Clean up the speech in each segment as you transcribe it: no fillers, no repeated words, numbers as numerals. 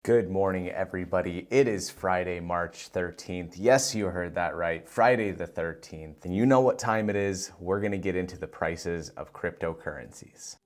Good morning, everybody. It is Friday, March 13th. Yes, you heard that right. Friday the 13th. And you know what time it is. We're going to get into the prices of cryptocurrencies.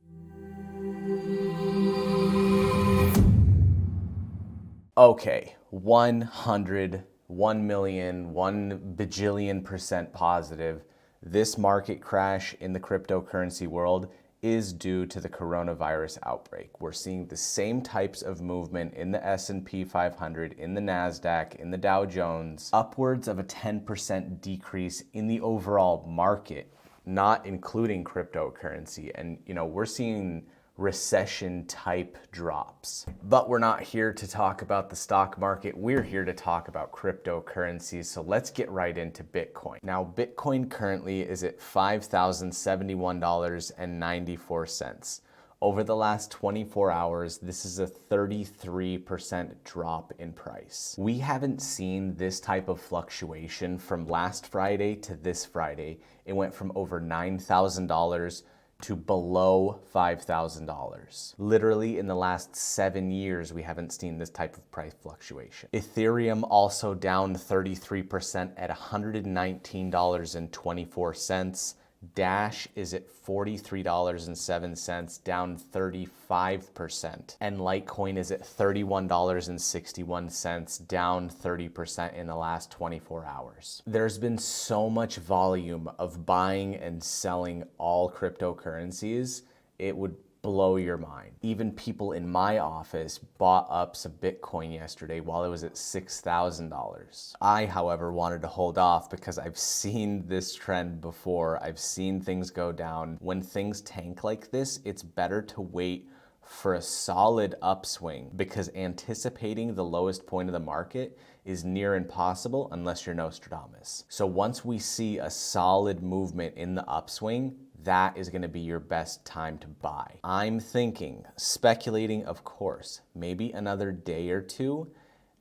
Okay, 100, 1 million, 1 bajillion% positive. This market crash in the cryptocurrency world is due to the coronavirus outbreak. We're seeing the same types of movement in the S&P 500, in the NASDAQ, in the Dow Jones, upwards of a 10% decrease in the overall market, not including cryptocurrency. And, we're seeing recession type drops. But we're not here to talk about the stock market. We're here to talk about cryptocurrencies. So let's get right into Bitcoin. Now, Bitcoin currently is at $5,071.94. Over the last 24 hours, this is a 33% drop in price. We haven't seen this type of fluctuation from last Friday to this Friday. It went from over $9,000 to below $5,000. Literally in the last 7 years, we haven't seen this type of price fluctuation. Ethereum also down 33% at $119.24. Dash is at $43.07, down 35%. And Litecoin is at $31.61, down 30% in the last 24 hours. There's been so much volume of buying and selling all cryptocurrencies, it would blow your mind. Even people in my office bought up some Bitcoin yesterday while it was at $6,000. I, however, wanted to hold off because I've seen this trend before. I've seen things go down. When things tank like this, it's better to wait for a solid upswing because anticipating the lowest point of the market is near impossible unless you're Nostradamus. So once we see a solid movement in the upswing, that is going to be your best time to buy. I'm thinking, speculating, of course, maybe another day or two,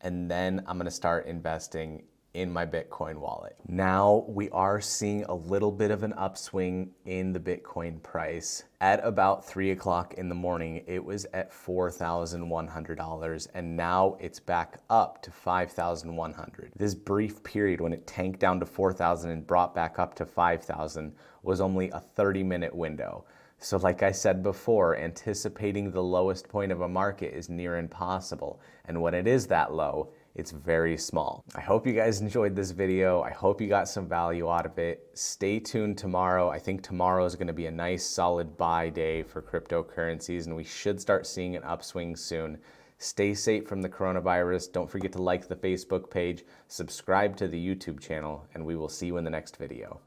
and then I'm going to start investing in my Bitcoin wallet. Now we are seeing a little bit of an upswing in the Bitcoin price. At about 3 o'clock in the morning, it was at $4,100, and now it's back up to $5,100. This brief period when it tanked down to $4,000 and brought back up to $5,000 was only a 30-minute window. So like I said before, anticipating the lowest point of a market is near impossible. And when it is that low, it's very small. I hope you guys enjoyed this video. I hope you got some value out of it. Stay tuned tomorrow. I think tomorrow is going to be a nice solid buy day for cryptocurrencies, and we should start seeing an upswing soon. Stay safe from the coronavirus. Don't forget to like the Facebook page, subscribe to the YouTube channel, and we will see you in the next video.